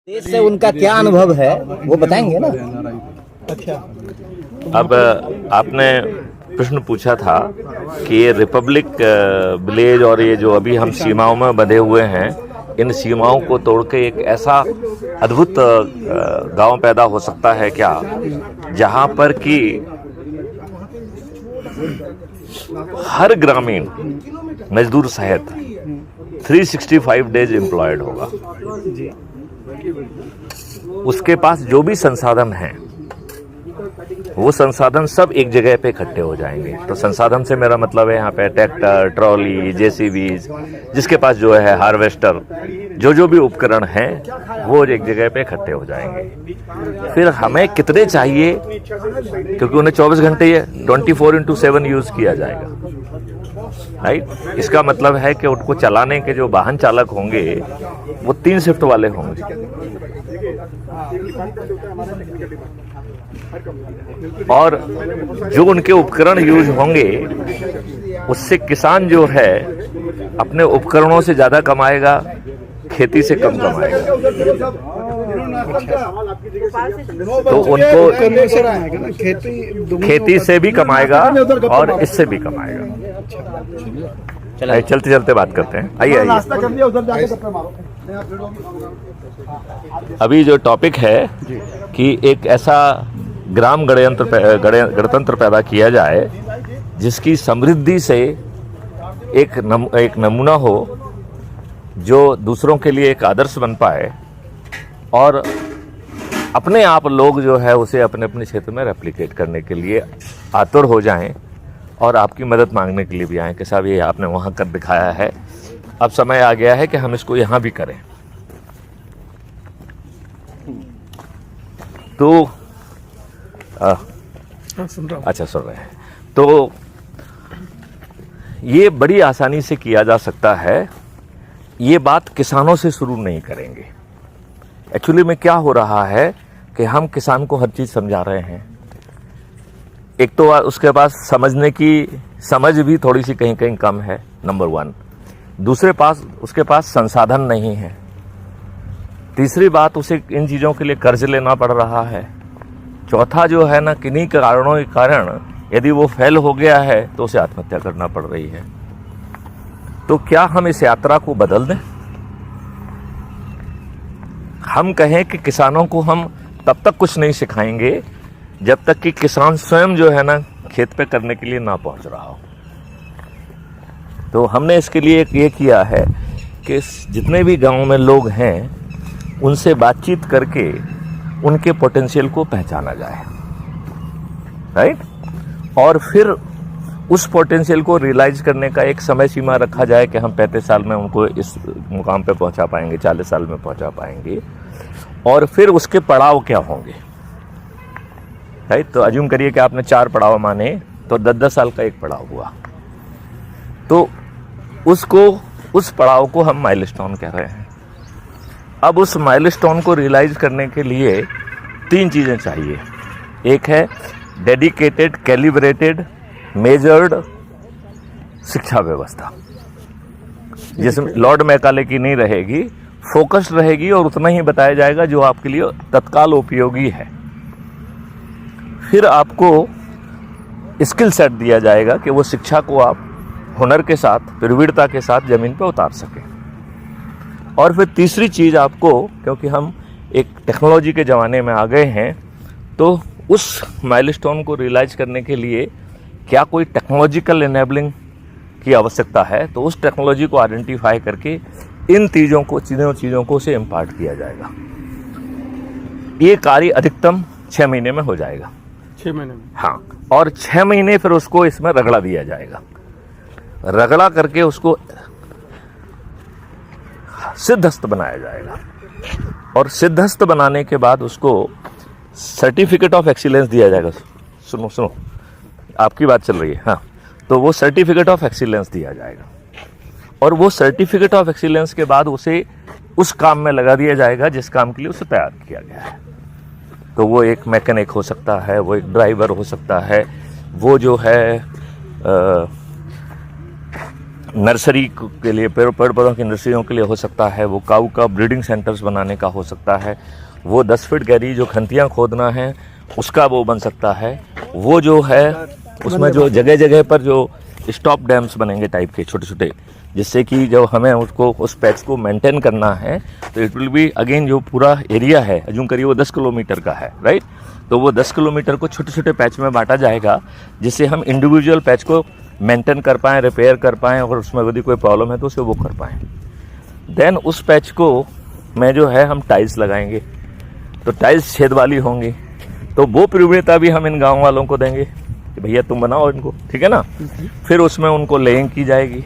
इससे उनका क्या अनुभव है वो बताएंगे ना। अच्छा, अब आपने प्रश्न पूछा था कि ये रिपब्लिक विलेज और ये जो अभी हम सीमाओं में बंधे हुए हैं, इन सीमाओं को तोड़ के एक ऐसा अद्भुत गांव पैदा हो सकता है क्या, जहां पर कि हर ग्रामीण मजदूर सहित 365 डेज एम्प्लॉयड होगा। उसके पास जो भी संसाधन हैं वो संसाधन सब एक जगह पे इकट्ठे हो जाएंगे। तो संसाधन से मेरा मतलब है यहाँ पे ट्रैक्टर, ट्रॉली, जेसीबीज, जिसके पास जो है हार्वेस्टर, जो भी उपकरण हैं वो एक जगह पे इकट्ठे हो जाएंगे। फिर हमें कितने चाहिए, क्योंकि उन्हें 24 घंटे 24/7 यूज किया जाएगा, राइट। इसका मतलब है कि उनको चलाने के जो वाहन चालक होंगे वो 3 शिफ्ट वाले होंगे, और जो उनके उपकरण यूज होंगे उससे किसान जो है अपने उपकरणों से ज्यादा कमाएगा, खेती से कम कमाएगा। तो उनको खेती से भी कमाएगा और इससे भी कमाएगा। चलिए चलते चलते बात करते हैं। आइए अभी जो टॉपिक है कि एक ऐसा ग्राम गणतंत्र पैदा किया जाए जिसकी समृद्धि से एक नमूना हो, जो दूसरों के लिए एक आदर्श बन पाए, और अपने आप लोग जो है उसे अपने अपने क्षेत्र में रेप्लिकेट करने के लिए आतुर हो जाएं और आपकी मदद मांगने के लिए भी आएँ कि साहब ये आपने वहाँ कर दिखाया है, अब समय आ गया है कि हम इसको यहाँ भी करें। तो अच्छा सुन रहे हैं। तो ये बड़ी आसानी से किया जा सकता है। ये बात किसानों से शुरू नहीं करेंगे। एक्चुअली में क्या हो रहा है कि हम किसान को हर चीज समझा रहे हैं। एक तो उसके पास समझने की समझ भी थोड़ी सी कहीं कहीं कम है, नंबर 1। दूसरे उसके पास संसाधन नहीं है। तीसरी बात, उसे इन चीजों के लिए कर्ज लेना पड़ रहा है। चौथा जो है ना, किन्हीं कारणों के कारण यदि वो फेल हो गया है तो उसे आत्महत्या करना पड़ रही है। तो क्या हम इस यात्रा को बदल दें? हम कहें कि किसानों को हम तब तक कुछ नहीं सिखाएंगे जब तक कि किसान स्वयं जो है ना खेत पे करने के लिए ना पहुंच रहा हो। तो हमने इसके लिए ये किया है कि जितने भी गांव में लोग हैं उनसे बातचीत करके उनके पोटेंशियल को पहचाना जाए, राइट। और फिर उस पोटेंशियल को रियलाइज करने का एक समय सीमा रखा जाए कि हम 35 साल में उनको इस मुकाम पे पहुंचा पाएंगे, 40 साल में पहुंचा पाएंगे, और फिर उसके पड़ाव क्या होंगे, राइट। तो अज्यूम करिए कि आपने 4 पड़ाव माने, तो 10-10 साल का एक पड़ाव हुआ। तो उस पड़ाव को हम माइलस्टोन कह रहे हैं। अब उस माइलस्टोन को रियलाइज करने के लिए 3 चीजें चाहिए। एक है डेडिकेटेड, कैलिब्रेटेड, मेजर्ड शिक्षा व्यवस्था, जिसमें लॉर्ड मैकाले की नहीं रहेगी, फोकस्ड रहेगी और उतना ही बताया जाएगा जो आपके लिए तत्काल उपयोगी है। फिर आपको स्किल सेट दिया जाएगा कि वो शिक्षा को आप हुनर के साथ, प्रवीणता के साथ जमीन पर उतार सकें। और फिर तीसरी चीज आपको, क्योंकि हम एक टेक्नोलॉजी के ज़माने में आ गए हैं, तो उस माइलस्टोन को रियलाइज करने के लिए क्या कोई टेक्नोलॉजिकल इनेबलिंग की आवश्यकता है, तो उस टेक्नोलॉजी को आइडेंटिफाई करके इन तीनों चीज़ों को उसे इम्पार्ट किया जाएगा। ये कार्य अधिकतम 6 महीने में हो जाएगा। 6 महीने में? हाँ, और 6 महीने फिर उसको इसमें रगड़ा दिया जाएगा। रगड़ा करके उसको सिद्धस्त बनाया जाएगा, और सिद्धस्त बनाने के बाद उसको सर्टिफिकेट ऑफ एक्सीलेंस दिया जाएगा। सुनो, आपकी बात चल रही है। हाँ, तो वो सर्टिफिकेट ऑफ एक्सीलेंस दिया जाएगा, और वो सर्टिफिकेट ऑफ एक्सीलेंस के बाद उसे उस काम में लगा दिया जाएगा जिस काम के लिए उसे तैयार किया गया है। तो वो एक मैकेनिक हो सकता है, वो एक ड्राइवर हो सकता है, वो जो है नर्सरी के लिए, पेड़ पौधों की नर्सरियों के लिए हो सकता है, वो काऊ का ब्रीडिंग सेंटर्स बनाने का हो सकता है, वो 10 फीट गहरी जो खंतियाँ खोदना है उसका वो बन सकता है, वो जो है उसमें जो जगह जगह पर जो स्टॉप डैम्स बनेंगे टाइप के छोटे छोटे, जिससे कि जब हमें उसको उस पैच को मेंटेन करना है तो इट विल बी अगेन जो पूरा एरिया है, अज्यूम करिए वो 10 किलोमीटर का है, राइट। तो वो 10 किलोमीटर को छोटे छोटे पैच में बांटा जाएगा, जिससे हम इंडिविजुअल पैच को मेंटेन कर पाएँ, रिपेयर कर पाएँ, और उसमें यदि कोई प्रॉब्लम है तो उसे वो कर पाएँ। देन उस पैच को में जो है हम टाइल्स लगाएंगे, तो टाइल्स छेद वाली होंगी, तो वो प्रियता भी हम इन गाँव वालों को देंगे कि भैया तुम बनाओ इनको, ठीक है ना। फिर उसमें उनको लेइंग की जाएगी।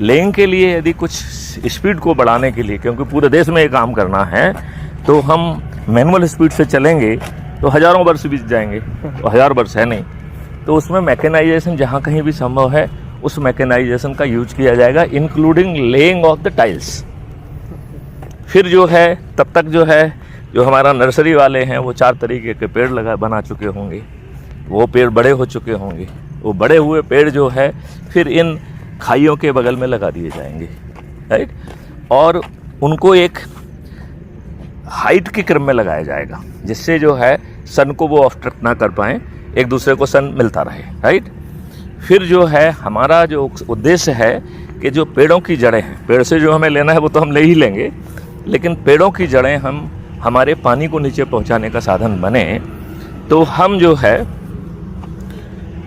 लेइंग के लिए यदि कुछ स्पीड को बढ़ाने के लिए, क्योंकि पूरे देश में ये काम करना है, तो हम मैनुअल स्पीड से चलेंगे तो हज़ारों वर्ष बीत जाएंगे, तो 1000 वर्ष है नहीं, तो उसमें मैकेनाइजेशन जहाँ कहीं भी संभव है उस मैकेनाइजेशन का यूज किया जाएगा, including laying of the tiles. फिर जो है तब तक जो है जो हमारा नर्सरी वाले हैं वो 4 तरीके के पेड़ बना चुके होंगे, वो पेड़ बड़े हो चुके होंगे, वो बड़े हुए पेड़ जो है फिर इन खाइयों के बगल में लगा दिए जाएंगे, राइट। और उनको एक हाइट के क्रम में लगाया जाएगा, जिससे जो है सन को वो ऑब्स्ट्रक्ट ना कर पाएँ, एक दूसरे को सन मिलता रहे, राइट। फिर जो है हमारा जो उद्देश्य है कि जो पेड़ों की जड़ें हैं, पेड़ से जो हमें लेना है वो तो हम ले ही लेंगे, लेकिन पेड़ों की जड़ें हम हमारे पानी को नीचे पहुंचाने का साधन बने, तो हम जो है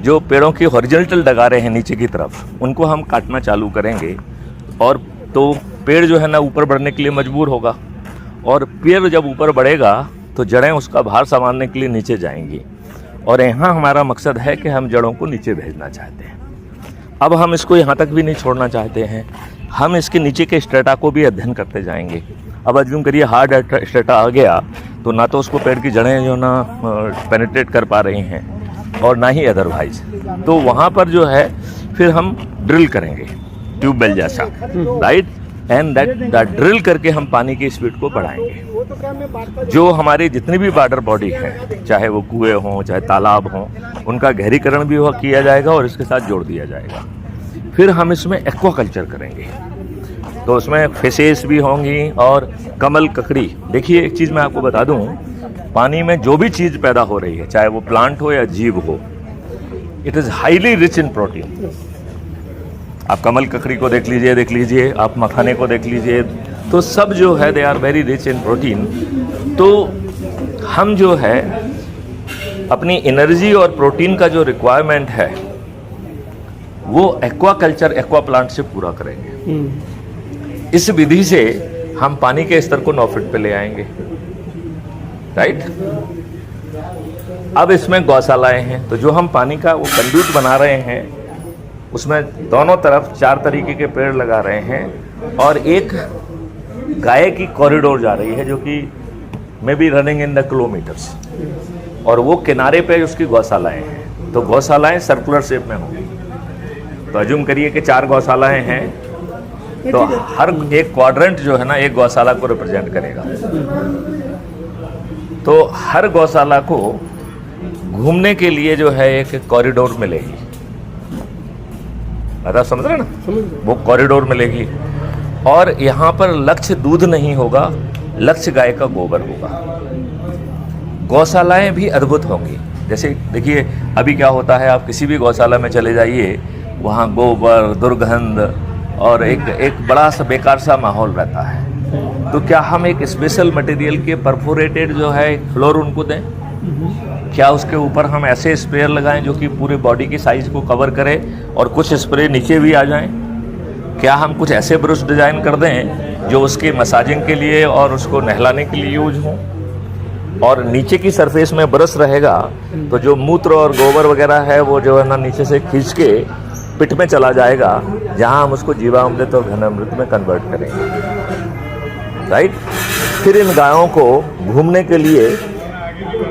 जो पेड़ों की हॉरिजॉन्टल डगारे हैं नीचे की तरफ उनको हम काटना चालू करेंगे, और तो पेड़ जो है ना ऊपर बढ़ने के लिए मजबूर होगा, और पेड़ जब ऊपर बढ़ेगा तो जड़ें उसका भार संभालने के लिए नीचे जाएंगी, और यहाँ हमारा मकसद है कि हम जड़ों को नीचे भेजना चाहते हैं। अब हम इसको यहाँ तक भी नहीं छोड़ना चाहते हैं, हम इसके नीचे के स्ट्रेटा को भी अध्ययन करते जाएंगे। अब अज्यूम करिए हार्ड स्ट्रेटा आ गया तो ना तो उसको पेड़ की जड़ें जो ना पेनिट्रेट कर पा रही हैं और ना ही अदरवाइज, तो वहाँ पर जो है फिर हम ड्रिल करेंगे ट्यूबवेल जैसा, राइट, एंड दैट ड्रिल करके हम पानी की स्पीड को बढ़ाएंगे। जो हमारी जितनी भी वाटर बॉडी है, चाहे वो कुएं हों चाहे तालाब हों, उनका गहरीकरण भी किया जाएगा और इसके साथ जोड़ दिया जाएगा। फिर हम इसमें एक्वाकल्चर करेंगे, तो उसमें फिशेस भी होंगी और कमल ककड़ी। देखिए एक चीज़ मैं आपको बता दूं, पानी में जो भी चीज़ पैदा हो रही है, चाहे वो प्लांट हो या जीव हो, it is highly rich in protein. आप कमल ककड़ी को देख लीजिए, आप मखाने को देख लीजिए, तो सब जो है they are very rich in protein. तो हम जो है अपनी एनर्जी और प्रोटीन का जो रिक्वायरमेंट है वो एक्वाकल्चर, एक्वा प्लांट से पूरा करेंगे। इस विधि से हम पानी के स्तर को 9 फीट पे ले आएंगे, राइट। अब इसमें गौशालाएं हैं, तो जो हम पानी का वो कंड्यूट बना रहे हैं उसमें दोनों तरफ 4 तरीके के पेड़ लगा रहे हैं, और एक गाय की कॉरिडोर जा रही है जो कि may be running in the kilometres, और वो किनारे पे उसकी गौशालाएं हैं। तो गौशालाएं सर्कुलर शेप में होंगी, तो अज्यूम करिए कि 4 गौशालाएं हैं, तो हर एक क्वाड्रेंट जो है ना एक गौशाला को रिप्रेजेंट करेगा। तो हर गौशाला को घूमने के लिए जो है एक कॉरिडोर मिलेगी, आप समझ रहे ना, वो कॉरिडोर मिलेगी। और यहाँ पर लक्ष्य दूध नहीं होगा, लक्ष्य गाय का गोबर होगा। गौशालाएं भी अद्भुत होंगी। जैसे देखिए अभी क्या होता है, आप किसी भी गौशाला में चले जाइए, वहाँ गोबर, दुर्गंध और एक बड़ा सा बेकार सा माहौल रहता है। तो क्या हम एक स्पेशल मटेरियल के परफोरेटेड जो है फ्लोर उनको दें? क्या उसके ऊपर हम ऐसे स्प्रेयर लगाएं जो कि पूरे बॉडी की साइज को कवर करे और कुछ स्प्रे नीचे भी आ जाएं? क्या हम कुछ ऐसे ब्रश डिजाइन कर दें जो उसके मसाजिंग के लिए और उसको नहलाने के लिए यूज हों, और नीचे की सरफेस में ब्रश रहेगा तो जो मूत्र और गोबर वगैरह है वो जो है ना नीचे से खींच के पिट में चला जाएगा, जहां हम उसको जीवामृत और घनामृत में कन्वर्ट करेंगे, राइट। फिर इन गायों को घूमने के लिए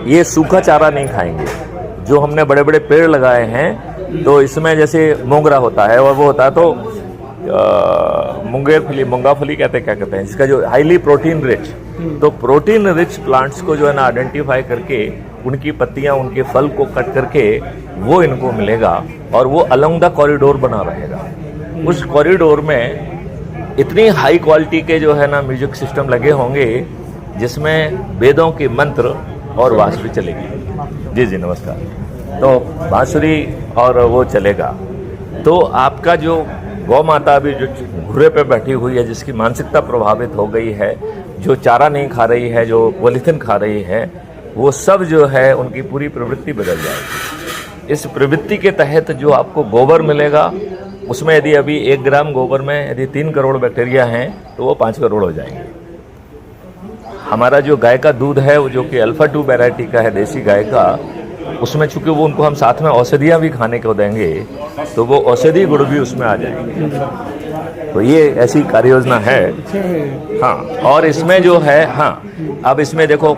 ये सूखा चारा नहीं खाएंगे। जो हमने बड़े बड़े पेड़ लगाए हैं, तो इसमें जैसे मोंगरा होता है और वो होता है तो मूंगाफली क्या कहते हैं, इसका जो हाईली प्रोटीन रिच, तो प्रोटीन रिच प्लांट्स को जो है ना आइडेंटिफाई करके उनकी पत्तियां, उनके फल को कट करके वो इनको मिलेगा, और वो अलोंग द कॉरिडोर बना रहेगा। उस कॉरिडोर में इतनी हाई क्वालिटी के जो है ना म्यूजिक सिस्टम लगे होंगे जिसमें वेदों के मंत्र और बांसुरी चलेगी। जी जी नमस्कार। तो बांसुरी और वो चलेगा, तो आपका जो गौ माता अभी जो घुरे पे बैठी हुई है, जिसकी मानसिकता प्रभावित हो गई है, जो चारा नहीं खा रही है, जो पॉलीथिन खा रही है, वो सब जो है उनकी पूरी प्रवृत्ति बदल जाएगी। इस प्रवृत्ति के तहत जो आपको गोबर मिलेगा, उसमें यदि अभी 1 ग्राम गोबर में यदि 3 करोड़ बैक्टीरिया हैं तो वो 5 करोड़ हो जाएंगे। हमारा जो गाय का दूध है वो जो कि अल्फा 2 वैरायटी का है, देसी गाय का, उसमें चूंकि वो उनको हम साथ में औषधियाँ भी खाने को देंगे तो वो औषधि गुण भी उसमें आ जाएंगे। तो ये ऐसी कार्य योजना है। हाँ, और इसमें जो है, हाँ, अब इसमें देखो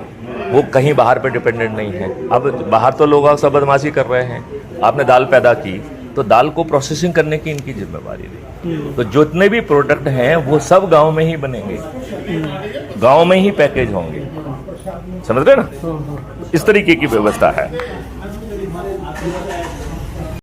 वो कहीं बाहर पे डिपेंडेंट नहीं है। अब बाहर तो लोग सब बदमाशी कर रहे हैं। आपने दाल पैदा की तो दाल को प्रोसेसिंग करने की इनकी जिम्मेवारी रही। तो जितने भी प्रोडक्ट हैं वो सब गांव में ही बनेंगे, गांव में ही पैकेज होंगे, समझ रहे ना? इस तरीके की व्यवस्था है।